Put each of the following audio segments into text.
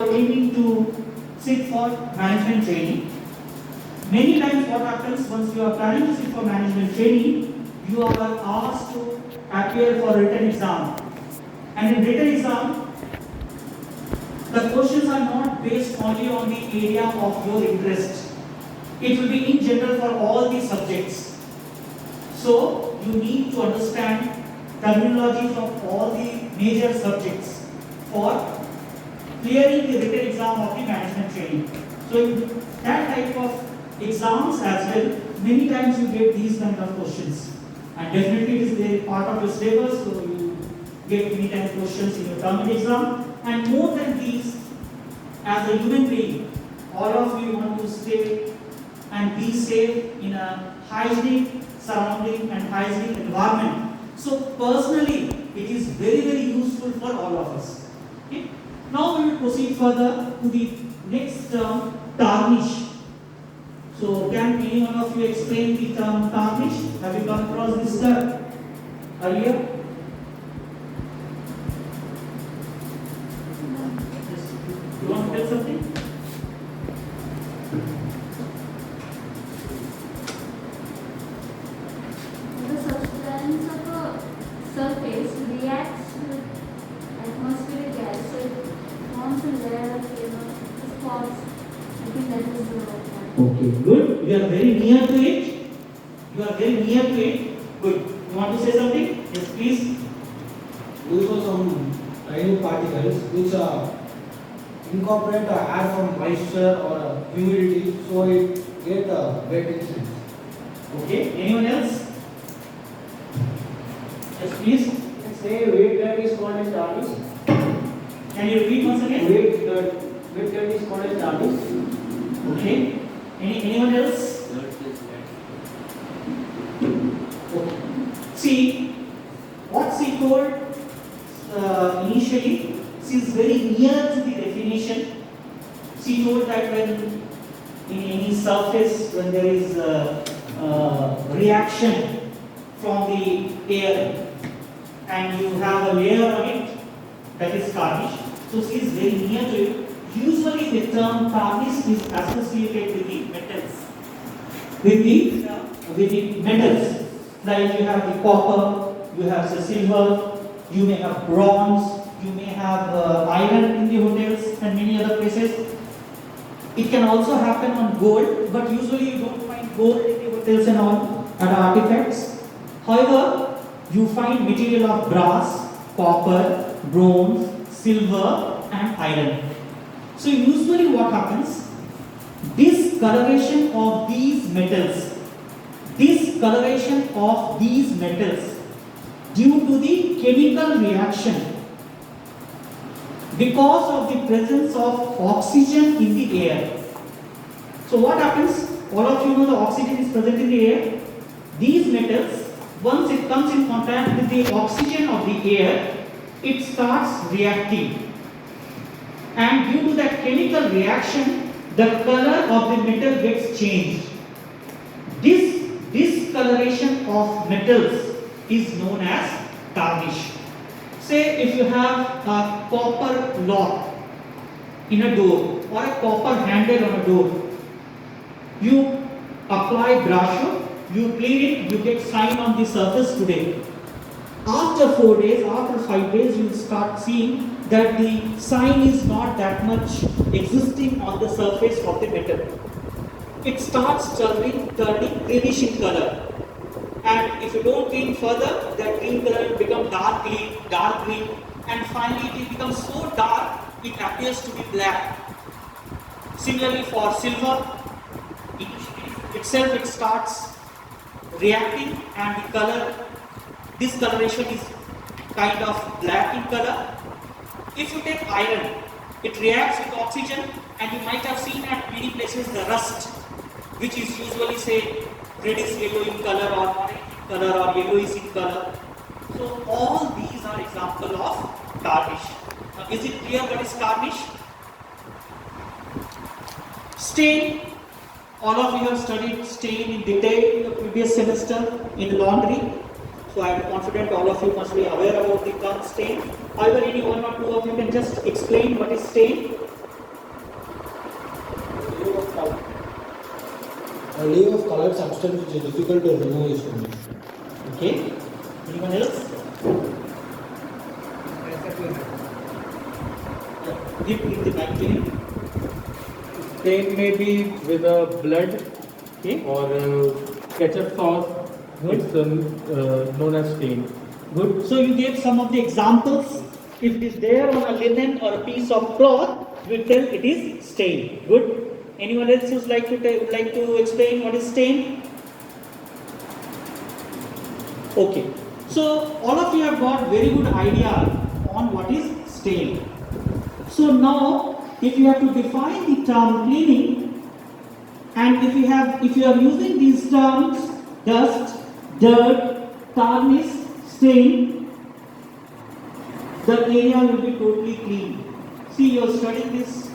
Aiming to sit for management training. Many times what happens once you are planning to sit for management training, you are asked to appear for written exam. And in written exam, the questions are not based only on the area of your interest. It will be in general for all the subjects. So you need to understand terminologies of all the major subjects for clearing the written exam of the management training. So in that type of exams as well, many times you get these kind of questions. And definitely it is a part of your syllabus, so you get many times questions in your term exam. And more than these, as a human being, all of you want to stay and be safe in a hygienic surrounding and hygienic environment. So personally, it is very, very useful for all of us. Okay? Now we will proceed further to the next term, tarnish. So can any one of you explain the term tarnish? Have you come across this term earlier? You want to tell something? The substance of a surface reacts with atmospheric gas, so it forms a layer of spots. I think that is the point. Okay, good. You are very near to it. You are very near to it. Good. You want to say something? Yes, please. Those are some tiny particles which incorporate air from moisture or humidity, so it get wet inside. Okay. Anyone else? Yes, please. Say weight that is called as tarnish. Can you repeat once again? Weight that is called as tarnish. Okay. Anyone else? Okay. See, what she told initially, she is very near to the definition. She told that when in any surface, when there is reaction from the air and you have a layer on it, that is tarnish. So she is very near to it. Usually the term tarnish is associated with the metals. With the metals. Like you have the copper, you have the silver, you may have bronze, you may have iron in the hotels and many other places. It can also happen on gold, but usually you don't find gold in the hotels and all and artifacts. However, you find material of brass, copper, bronze, silver and iron. So usually what happens, discoloration of these metals due to the chemical reaction because of the presence of oxygen in the air. So what happens, all of you know the oxygen is present in the air. These metals, once it comes in contact with the oxygen of the air, it starts reacting. And due to that chemical reaction, the color of the metal gets changed. This discoloration of metals is known as tarnish. Say if you have a copper lock in a door or a copper handle on a door, you apply brush up, you clean it, you get shine on the surface today. After 4 days, after 5 days, you will start seeing that the shine is not that much existing on the surface of the metal. It starts turning greenish in color. And if you don't clean further, that green color will become dark green, and finally it becomes so dark, it appears to be black. Similarly for silver, it starts reacting and the color, discoloration is kind of black in color. If you take iron, it reacts with oxygen and you might have seen at many places the rust, which is usually say reddish yellow in color or orange in color or yellowish in color. So all these are example of tarnish. Now, is it clear what is tarnish? Stain. All of you have studied stain in detail in the previous semester in laundry. So I am confident all of you must be aware about the term stain. However, any one or two of you can just explain what is stain. A layer of colored substance which is difficult to remove is formed. Okay. Anyone else? Dip in the bacteria. Stain may be with a blood Okay. or ketchup sauce. Good. It's known as stain. Good. So you gave some of the examples. If it is there on a linen or a piece of cloth, we tell it is stain. Good. Anyone else would like to explain what is stain? Okay. So all of you have got very good idea on what is stain. So now, if you have to define the term cleaning, and if you are using these terms dust, dirt, tarnish, stain, the area will be totally clean. See, you are studying this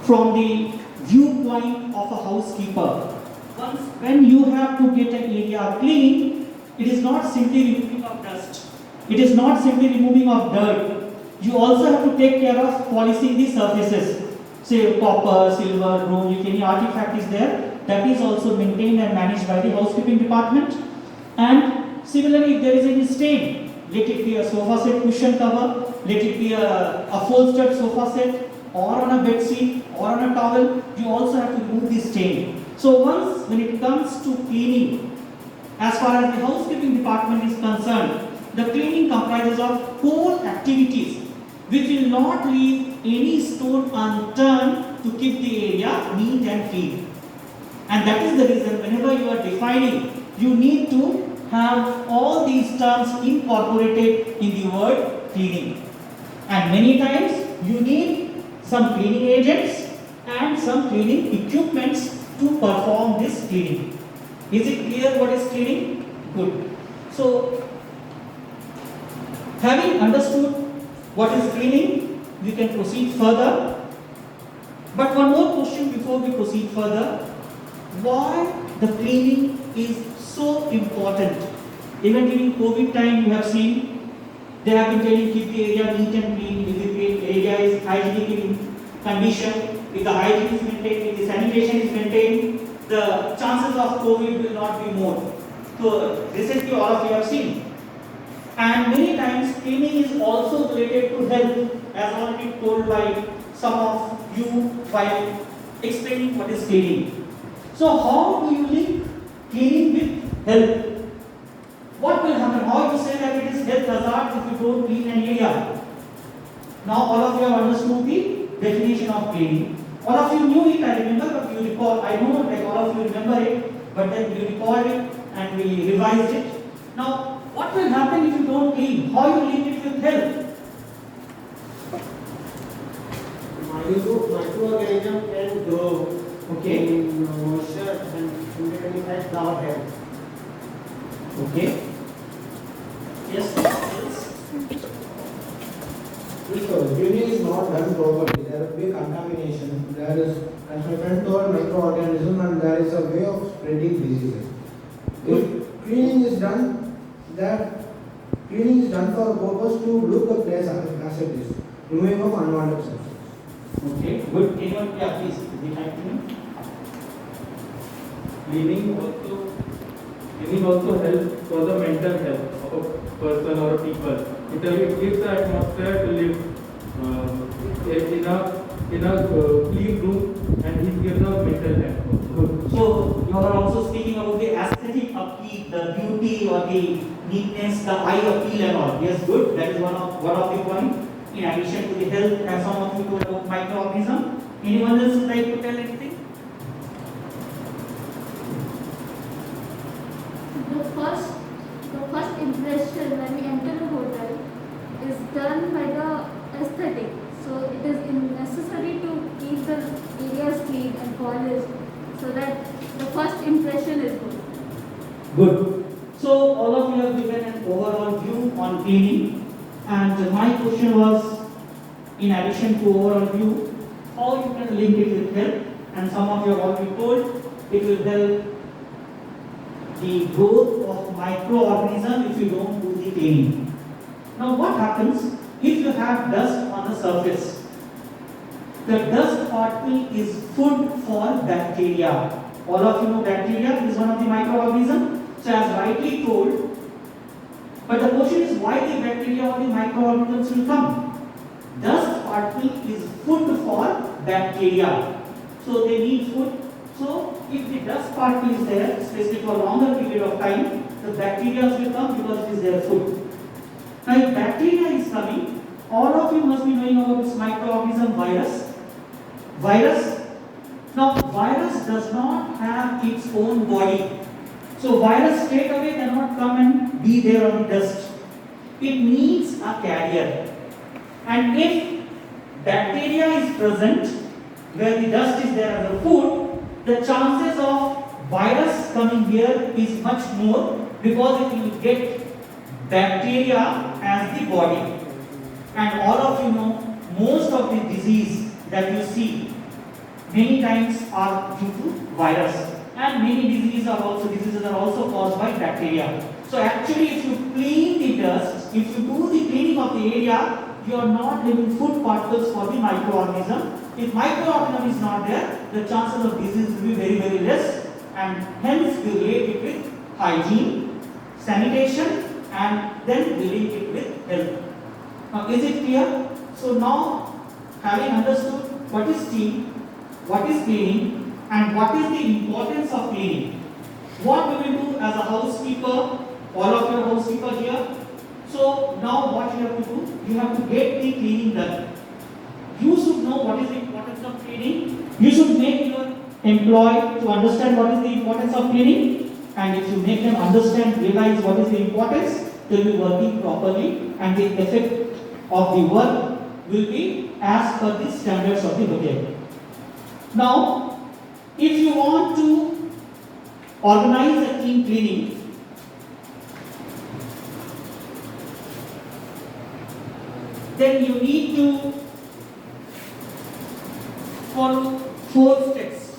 from the viewpoint of a housekeeper. Once when you have to get an area clean, it is not simply removing of dust. It is not simply removing of dirt. You also have to take care of polishing the surfaces. Say copper, silver, bronze, if any artifact is there, that is also maintained and managed by the housekeeping department. And similarly, if there is any stain, let it be a sofa set cushion cover, let it be a upholstered sofa set, or on a bed sheet, or on a towel, you also have to remove the stain. So once when it comes to cleaning, as far as the housekeeping department is concerned, the cleaning comprises of 4 activities which will not leave any stone unturned to keep the area neat and clean. And that is the reason whenever you are defining, you need to have all these terms incorporated in the word cleaning. And many times you need some cleaning agents and some cleaning equipments to perform this cleaning. Is it clear what is cleaning? Good. So, having understood what is cleaning, we can proceed further. But one more question before we proceed further. Why the cleaning is so important? Even during COVID time, you have seen they have been telling keep the area neat and clean. If the area is hygienic in condition, if the hygiene is maintained, if the sanitation is maintained, the chances of COVID will not be more. So recently all of you have seen. And many times cleaning is also related to health, as already told by some of you while explaining what is cleaning. So how do you link cleaning with health? What will happen? How you say that it is health hazard if you don't clean an area? Now all of you have understood the definition of cleaning. All of you knew it, I remember, but you recall, I know like all of you remember it, but then you recalled it and we revised it. Now, what will happen if you don't clean? How you link it with health? Microorganism can grow Okay. in moisture and affect flower health. Okay. Yes. If cleaning is not done properly, there will be contamination. There is, as my friend told, microorganism, and there is a way of spreading diseases. If cleaning is done, cleaning is done for a purpose to look the place as it is, removing of unwanted substances. Okay. Good. Anyone? Yeah, please. Would you like to know? Cleaning also helps for the mental health of a person or a people. It gives the atmosphere to live in a clean room, and it gives a mental health also. Good. So you are also speaking about the aesthetic upkeep, the beauty or the neatness, the eye appeal and all. Yes, good. That is one of the point. In addition to the health, as some of you told about microorganism. Anyone else would like to tell anything? The first impression when we enter a hotel is done by the aesthetic. So it is necessary to keep the areas clean and polished so that the first impression is good. Good. So all of you have given an overall view on cleaning, and my question was, in addition to overall view, how you can link it with health, and some of you have already told it will help the growth of microorganism if you don't do the cleaning. Now what happens if you have dust on the surface? The dust particle is food for bacteria. All of you know bacteria is one of the microorganisms. So as rightly told, but the question is why the bacteria or the microorganisms will come? Dust particle is food for bacteria. So they need food. So if the dust particle is there, especially for a longer period of time, the bacteria will come because it is their food. Now if bacteria is coming, all of you must be knowing about this microorganism virus. Virus. Now virus does not have its own body. So virus straight away cannot come and be there on the dust. It needs a carrier. And if bacteria is present where the dust is there as a food, the chances of virus coming here is much more because it will get bacteria as the body. And all of you know, most of the disease that you see many times are due to virus. And many diseases are also caused by bacteria. So actually if you clean the dust, if you do the cleaning of the area, you are not leaving food particles for the microorganism. If microorganism is not there, the chances of disease will be very, very less, and hence we relate it with hygiene, sanitation, and then we link it with health. Now is it clear? So now having understood what is steam, what is cleaning, and what is the importance of cleaning, what we will do as a housekeeper, all of your housekeeper here. So now what you have to do, you have to get the cleaning done. You should know what is the importance of cleaning. You should make your employee to understand what is the importance of cleaning, and if you make them understand, realize what is the importance, they will be working properly, and the effect of the work will be as per the standards of the hotel. Now, if you want to organize a team cleaning, then you need to follow 4 steps.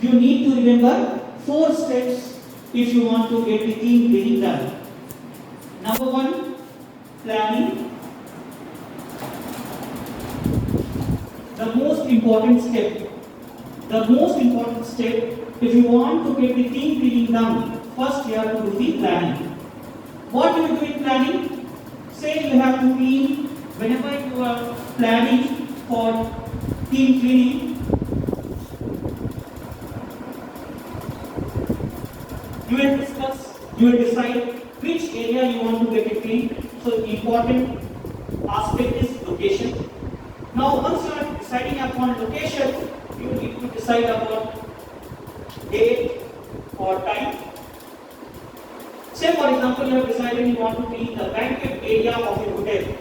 You need to remember 4 steps if you want to get the team cleaning done. Number 1, planning. The most important step. The most important step, if you want to get the team cleaning done, first you have to do the planning. What do you do in planning? Say you have to clean, whenever you are planning for team cleaning, you will discuss, you will decide which area you want to get it clean. So important aspect is location. Now once you are deciding upon location, you need to decide about date or time. Say for example, you have decided you want to clean the banquet area of your hotel.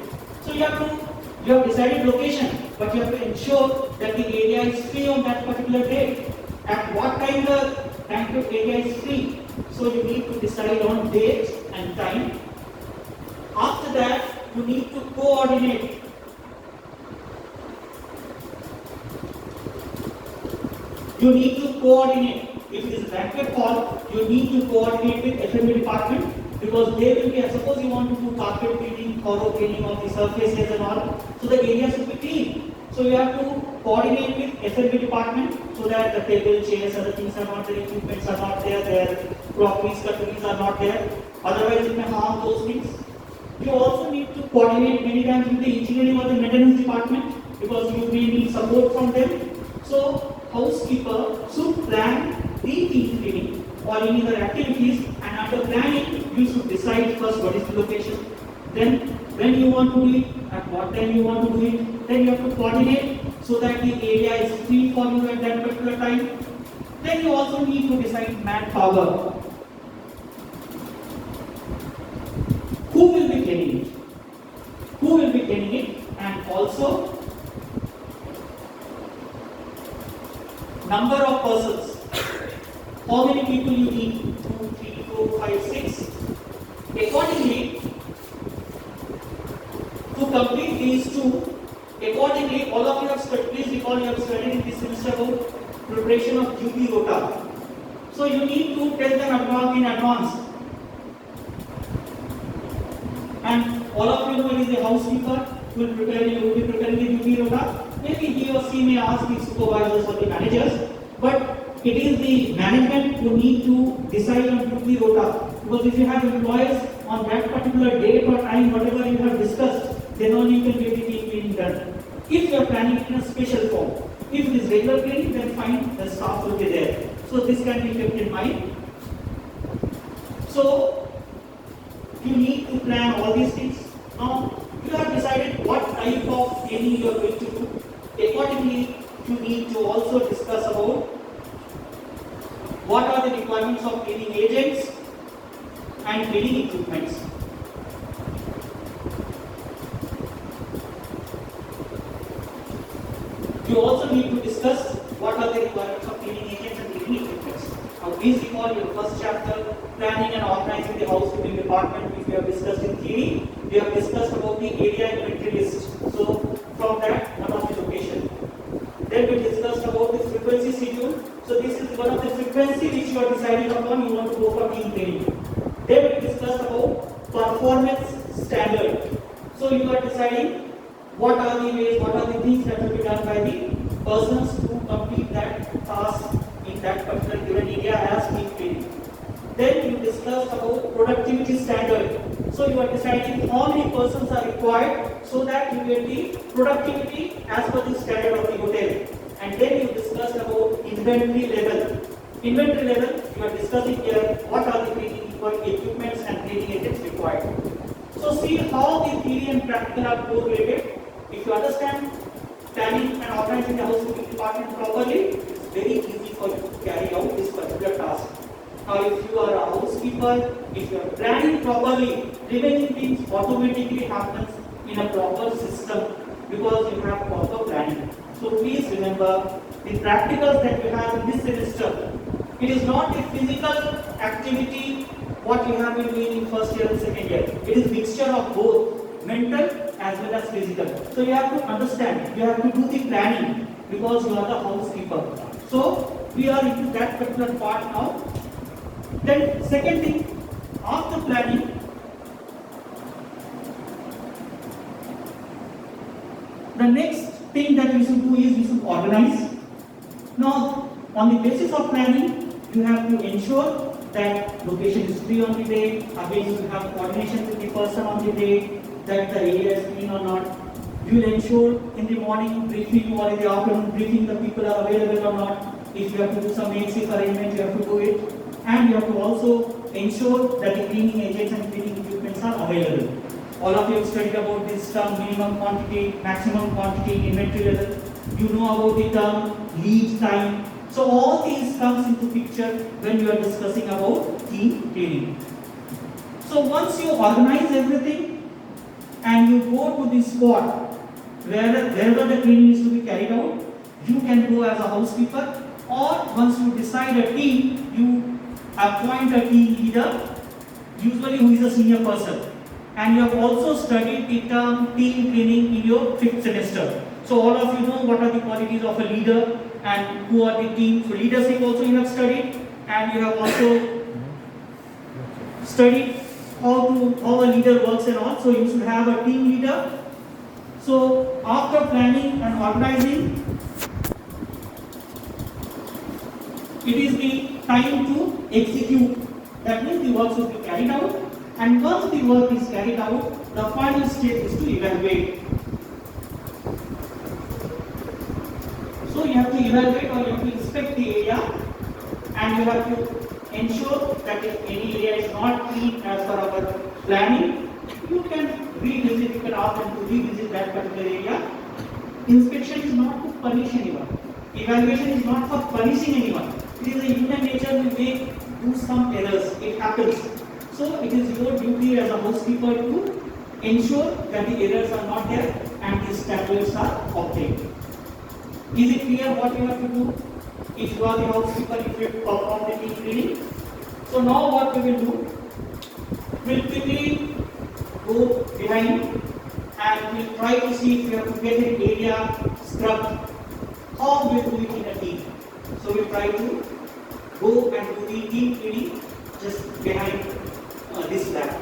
So you have decided location, but you have to ensure that the area is free on that particular date. At what time the banquet area is free. So you need to decide on date and time. After that, you need to coordinate. You need to coordinate. If it is a banquet hall, you need to coordinate with F&B department because they will be, suppose you want to do carpet cleaning, thorough cleaning of the surfaces and all, so the area should be clean. So you have to coordinate with F&B department so that the table, chairs, other things are not there, equipments are not there, their crockeries, cutleries are not there. Otherwise it may harm those things. You also need to coordinate many times with the engineering or the maintenance department because you may need support from them. So housekeeper should plan the team cleaning or any other activities, and after planning, you should decide first what is the location. Then when you want to do it, at what time you want to do it, then you have to coordinate so that the area is free for you at that particular time. Then you also need to decide manpower. Who will be cleaning it? Who will be cleaning it? And also number of persons. How many people you need? 2, 3, 4, 5, 6. Accordingly, to complete these 2, accordingly, all of you have studied, please recall you have studied in this semester about preparation of duty rota. So you need to tell them in advance. And all of you know is a housekeeper who will be preparing the duty rota. Maybe he or she may ask the supervisors or the managers, but it is the management who need to decide on duty rota. Because if you have employees on that particular date or time, whatever you have discussed, then only you can get the team cleaning done. If you are planning in a special form, if it is regular cleaning, then fine, the staff will be there. So this can be kept in mind. So you need to plan all these things. Now you have decided what type of cleaning you are going to do. Accordingly, you need to also discuss about what are the requirements of cleaning agents and cleaning equipments. You also need to discuss what are the requirements of cleaning agents and cleaning equipments. Now please recall your first chapter, planning and organizing the housekeeping department, which we have discussed in theory. We have discussed about the area inventory list. So from that, one of the location. Then we discussed about the frequency schedule. So this is one of the frequency which you are deciding upon, you want to go for team cleaning. Then we discussed about performance standard. So you are deciding what are the ways, what are the things that will be done by the persons who complete that task in that particular given area as team cleaning. Then you discussed about productivity standard. So you are deciding how many persons are required so that you get the productivity as per the standard of the hotel. And then you discussed about inventory level. Inventory level, you are discussing here what are the cleaning equipments and cleaning agents required. So see how the theory and practical are correlated. If you understand planning and organizing the housekeeping department properly, it's very easy for you to carry out this particular task. Now, if you are a housekeeper, if you are planning properly, remaining things automatically happens in a proper system because you have proper planning. So please remember the practicals that you have in this semester. It is not a physical activity what you have been doing in first year and second year. It is mixture of both mental as well as physical. So you have to understand, you have to do the planning because you are the housekeeper. So we are into that particular part now. Then second thing, after planning, the next thing that we should do is we should organize. Now, on the basis of planning, you have to ensure that location is free on the day. Again, you have coordination with the person on the day, that the area is clean or not. You will ensure in the morning briefing or in the afternoon briefing the people are available or not. If you have to do some makeshift arrangement, you have to do it. And you have to also ensure that the cleaning agents and cleaning equipments are available. All of you have studied about this term minimum quantity, maximum quantity, inventory level. You know about the term lead time. So all these comes into picture when you are discussing about team cleaning. So once you organize everything and you go to the spot wherever the cleaning is to be carried out, you can go as a housekeeper, or once you decide a team, you appoint a team leader, usually who is a senior person. And you have also studied the term team cleaning in your 5th semester. So all of you know what are the qualities of a leader and who are the team. So leadership also you have studied, and you have also studied how a leader works and all. So you should have a team leader. So after planning and organizing, it is the time to execute. That means the work should be carried out, and once the work is carried out, the final step is to evaluate. So you have to evaluate or you have to inspect the area, and you have to ensure that if any area is not clean as per our planning, you can revisit, you can ask them to revisit that particular area. Inspection is not to punish anyone. Evaluation is not for punishing anyone. It is a human nature, we may do some errors, it happens. So it is your duty as a housekeeper to ensure that the errors are not there and the standards are obtained. Is it clear what you have to do if you are the housekeeper, if you perform the team cleaning? So now what we will do, we'll quickly go behind and we'll try to see if we have to get an area scrubbed. How we'll do it in a team. So we'll try to go and do the team cleaning just behind this lab.